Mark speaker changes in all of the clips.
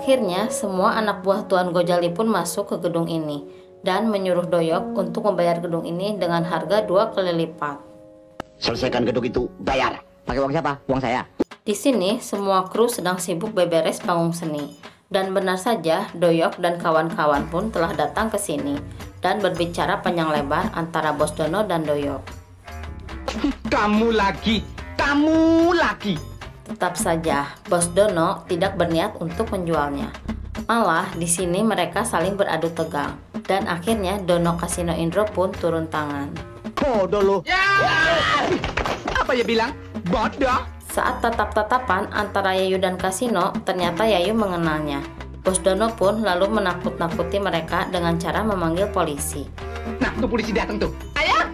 Speaker 1: Akhirnya semua anak buah Tuan Gojali pun masuk ke gedung ini dan menyuruh Doyok untuk membayar gedung ini dengan harga 2 kali lipat.
Speaker 2: Selesaikan gedung itu, bayar. Pakai uang siapa? Uang saya.
Speaker 1: Di sini semua kru sedang sibuk beberes panggung seni. Dan benar saja Doyok dan kawan-kawan pun telah datang ke sini dan berbicara panjang lebar antara Bos Dono dan Doyok.
Speaker 3: Kamu lagi, kamu lagi.
Speaker 1: Tetap saja Bos Dono tidak berniat untuk menjualnya. Malah di sini mereka saling beradu tegang dan akhirnya Dono Kasino Indro pun turun tangan.
Speaker 2: Bodoh lo.
Speaker 3: Ya! Apa ya bilang? Bodoh.
Speaker 1: Saat tatap-tatapan antara Yayu dan Kasino, ternyata Yayu mengenalnya. Bos Dono pun lalu menakut-nakuti mereka dengan cara memanggil polisi.
Speaker 3: Nah, tuh polisi datang tuh. Ayo!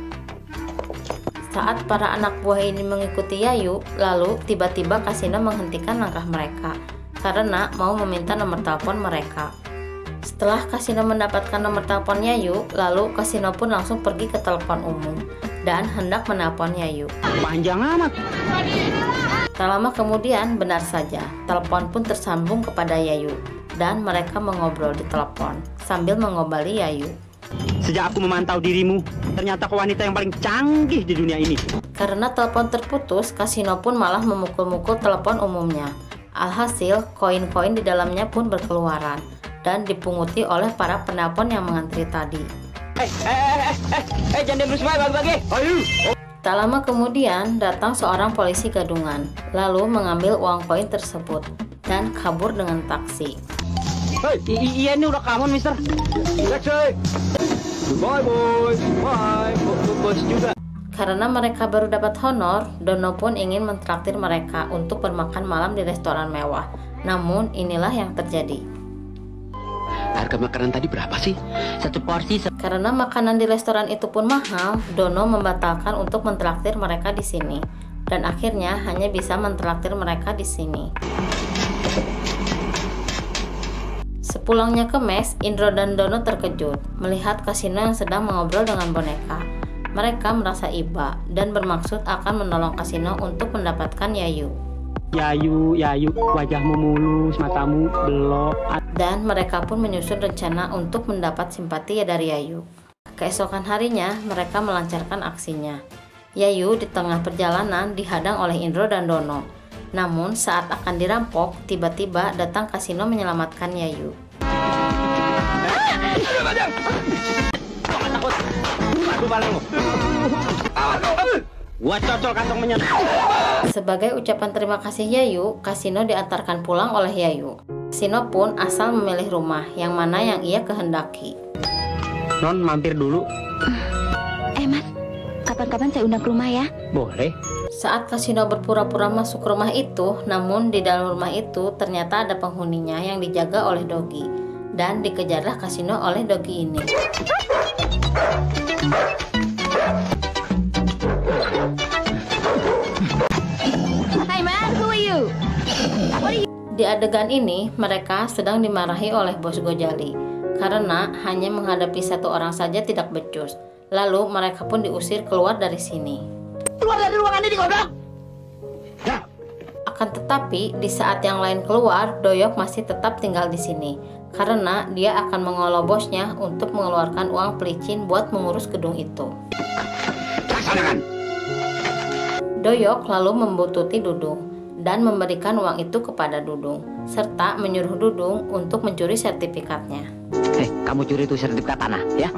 Speaker 1: Saat para anak buah ini mengikuti Yayu, lalu tiba-tiba Kasino menghentikan langkah mereka karena mau meminta nomor telepon mereka. Setelah Kasino mendapatkan nomor telepon Yayu, lalu Kasino pun langsung pergi ke telepon umum dan hendak menelpon Yayu.
Speaker 2: Panjang amat.
Speaker 1: Tak lama kemudian, benar saja, telepon pun tersambung kepada Yayu dan mereka mengobrol di telepon sambil mengobali Yayu.
Speaker 2: Sejak aku memantau dirimu, ternyata kau wanita yang paling canggih di dunia ini.
Speaker 1: Karena telepon terputus, Kasino pun malah memukul-mukul telepon umumnya. Alhasil, koin-koin di dalamnya pun berkeluaran dan dipunguti oleh para penelpon yang mengantri tadi.
Speaker 2: Jangan diambil semua, bagi-bagi. Ayo.
Speaker 1: Tak lama kemudian datang seorang polisi gadungan, lalu mengambil uang koin tersebut dan kabur dengan taksi.
Speaker 2: Iya ini udah kamu, Mister. Bye boys, bye bos juga.
Speaker 1: Karena mereka baru dapat honor, Dono pun ingin mentraktir mereka untuk bermakan malam di restoran mewah. Namun inilah yang terjadi.
Speaker 2: Harga makanan tadi berapa sih? Satu porsi.
Speaker 1: Karena makanan di restoran itu pun mahal, Dono membatalkan untuk mentraktir mereka di sini. Dan akhirnya hanya bisa mentraktir mereka di sini. Sepulangnya ke mes, Indro dan Dono terkejut melihat Kasino yang sedang mengobrol dengan boneka. Mereka merasa iba dan bermaksud akan menolong Kasino untuk mendapatkan Yayu.
Speaker 2: Yayu, wajahmu mulus, matamu belok.
Speaker 1: Dan mereka pun menyusun rencana untuk mendapat simpati dari Yayu. Keesokan harinya, mereka melancarkan aksinya. Yayu di tengah perjalanan dihadang oleh Indro dan Dono. Namun saat akan dirampok, tiba-tiba datang Kasino menyelamatkan Yayu.
Speaker 2: Gua cocol kantong menyet.
Speaker 1: Sebagai ucapan terima kasih Yayu, Kasino diantarkan pulang oleh Yayu. Kasino pun asal memilih rumah yang mana yang ia kehendaki.
Speaker 2: Non, mampir dulu.
Speaker 4: Mas, kapan-kapan saya undang ke rumah ya?
Speaker 2: Boleh.
Speaker 1: Saat Kasino berpura-pura masuk rumah itu, namun di dalam rumah itu ternyata ada penghuninya yang dijaga oleh Dogi. Dan dikejarlah Kasino oleh Dogi ini.
Speaker 4: Hi man, who are you?
Speaker 1: Di adegan ini, mereka sedang dimarahi oleh Bos Gojali karena hanya menghadapi satu orang saja tidak becus. Lalu mereka pun diusir keluar dari sini.
Speaker 2: Keluar dari ruangan ini, goblok! Ya.
Speaker 1: Akan tetapi, di saat yang lain keluar, Doyok masih tetap tinggal di sini karena dia akan mengolok bosnya untuk mengeluarkan uang pelicin buat mengurus gedung itu.
Speaker 2: Laksanakan.
Speaker 1: Doyok lalu membuntuti Dudung dan memberikan uang itu kepada Dudung, serta menyuruh Dudung untuk mencuri sertifikatnya.
Speaker 2: Kamu curi itu sertifikat tanah, ya?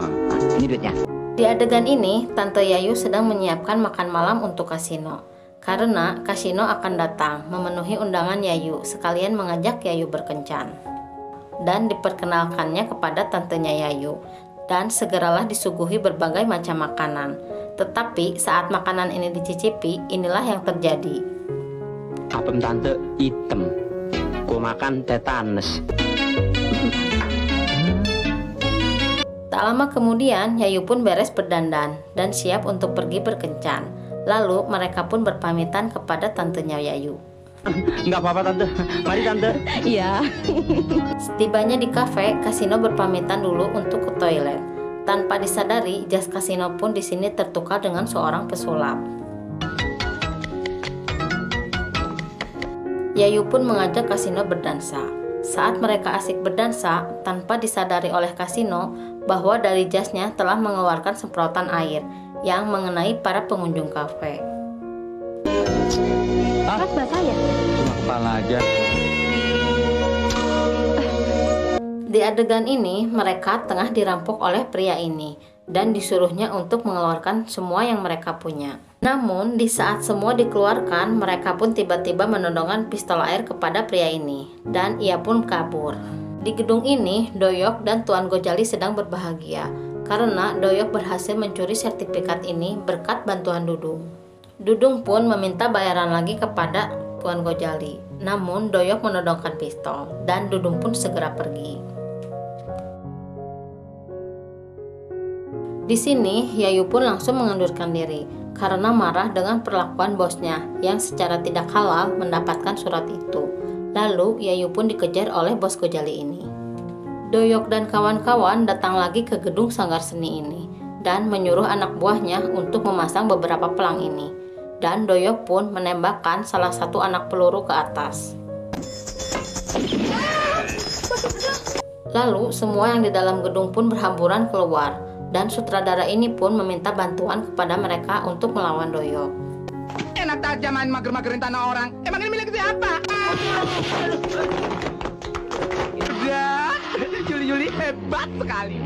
Speaker 2: Ini duitnya.
Speaker 1: Di adegan ini, Tante Yayu sedang menyiapkan makan malam untuk Kasino. Karena Kasino akan datang memenuhi undangan Yayu, sekalian mengajak Yayu berkencan. Dan diperkenalkannya kepada tantenya Yayu. Dan segeralah disuguhi berbagai macam makanan. Tetapi saat makanan ini dicicipi, inilah yang terjadi.
Speaker 2: Apem tante hitam. Gua makan tetanus.
Speaker 1: Tak lama kemudian, Yayu pun beres berdandan dan siap untuk pergi berkencan. Lalu mereka pun berpamitan kepada tantenya Yayu.
Speaker 2: Nggak apa-apa tante, mari tante.
Speaker 4: Iya.
Speaker 1: Setibanya di kafe, Kasino berpamitan dulu untuk ke toilet. Tanpa disadari, jas Kasino pun di sini tertukar dengan seorang pesulap. Yayu pun mengajak Kasino berdansa. Saat mereka asik berdansa, tanpa disadari oleh Kasino bahwa dari jasnya telah mengeluarkan semprotan air yang mengenai para pengunjung kafe.
Speaker 4: Mas basah ya?
Speaker 3: Cuma kepala aja.
Speaker 1: Di adegan ini, mereka tengah dirampok oleh pria ini dan disuruhnya untuk mengeluarkan semua yang mereka punya. Namun, di saat semua dikeluarkan, mereka pun tiba-tiba menodongkan pistol air kepada pria ini, dan ia pun kabur. Di gedung ini, Doyok dan Tuan Gojali sedang berbahagia, karena Doyok berhasil mencuri sertifikat ini berkat bantuan Dudung. Dudung pun meminta bayaran lagi kepada Tuan Gojali, namun Doyok menodongkan pistol, dan Dudung pun segera pergi. Di sini, Yayu pun langsung mengundurkan diri karena marah dengan perlakuan bosnya yang secara tidak halal mendapatkan surat itu. Lalu, Yayu pun dikejar oleh bos Gojali ini. Doyok dan kawan-kawan datang lagi ke gedung sanggar seni ini dan menyuruh anak buahnya untuk memasang beberapa pelang ini. Dan Doyok pun menembakkan salah satu anak peluru ke atas. Lalu, semua yang di dalam gedung pun berhamburan keluar. Dan sutradara ini pun meminta bantuan kepada mereka untuk melawan Doyok.
Speaker 3: Enak aja main mager-magerin tanah orang. Emang ini milik siapa? Udah, Yuli hebat sekali.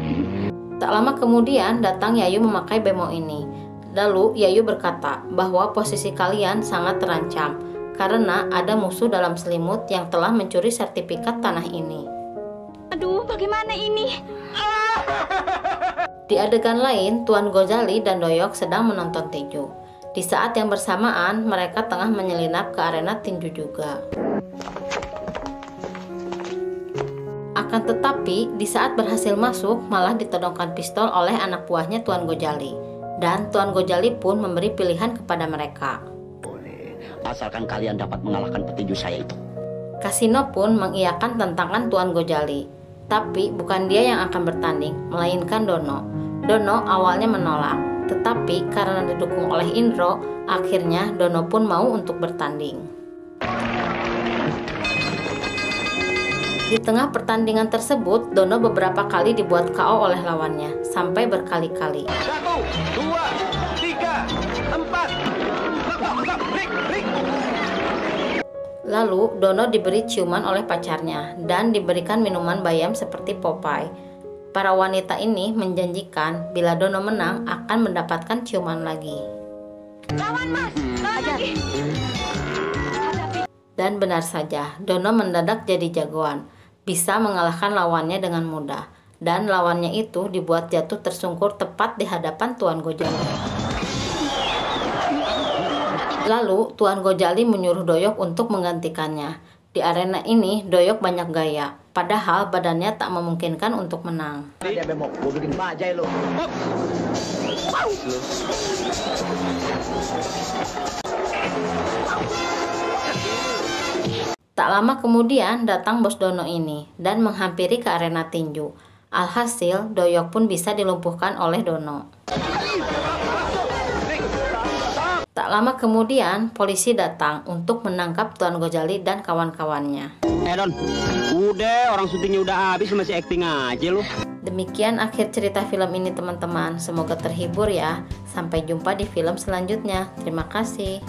Speaker 1: Tak lama kemudian datang Yayu memakai bemo ini. Lalu Yayu berkata bahwa posisi kalian sangat terancam karena ada musuh dalam selimut yang telah mencuri sertifikat tanah ini.
Speaker 4: Aduh, bagaimana ini?
Speaker 1: Di adegan lain, Tuan Gojali dan Doyok sedang menonton tinju. Di saat yang bersamaan, mereka tengah menyelinap ke arena tinju juga. Akan tetapi, di saat berhasil masuk, malah ditodongkan pistol oleh anak buahnya Tuan Gojali. Dan Tuan Gojali pun memberi pilihan kepada mereka.
Speaker 2: Asalkan kalian dapat mengalahkan petinju saya itu.
Speaker 1: Kasino pun mengiyakan tantangan Tuan Gojali. Tapi bukan dia yang akan bertanding, melainkan Dono. Dono awalnya menolak, tetapi karena didukung oleh Indro, akhirnya Dono pun mau untuk bertanding. Di tengah pertandingan tersebut, Dono beberapa kali dibuat KO oleh lawannya, sampai berkali-kali.
Speaker 3: 1, 2, 3, 4.
Speaker 1: Lalu, Dono diberi ciuman oleh pacarnya dan diberikan minuman bayam seperti Popeye. Para wanita ini menjanjikan bila Dono menang akan mendapatkan ciuman lagi.
Speaker 4: Lawan mas, lawan lagi.
Speaker 1: Dan benar saja, Dono mendadak jadi jagoan, bisa mengalahkan lawannya dengan mudah. Dan lawannya itu dibuat jatuh tersungkur tepat di hadapan Tuan Gojali. Lalu, Tuan Gojali menyuruh Doyok untuk menggantikannya. Di arena ini, Doyok banyak gaya, padahal badannya tak memungkinkan untuk menang. Tak lama kemudian datang bos Dono ini dan menghampiri ke arena tinju. Alhasil, Doyok pun bisa dilumpuhkan oleh Dono. Tak lama kemudian, polisi datang untuk menangkap Tuan Gojali dan kawan-kawannya.
Speaker 2: Don, udah orang syutingnya udah habis, masih acting aja lu.
Speaker 1: Demikian akhir cerita film ini teman-teman. Semoga terhibur ya. Sampai jumpa di film selanjutnya. Terima kasih.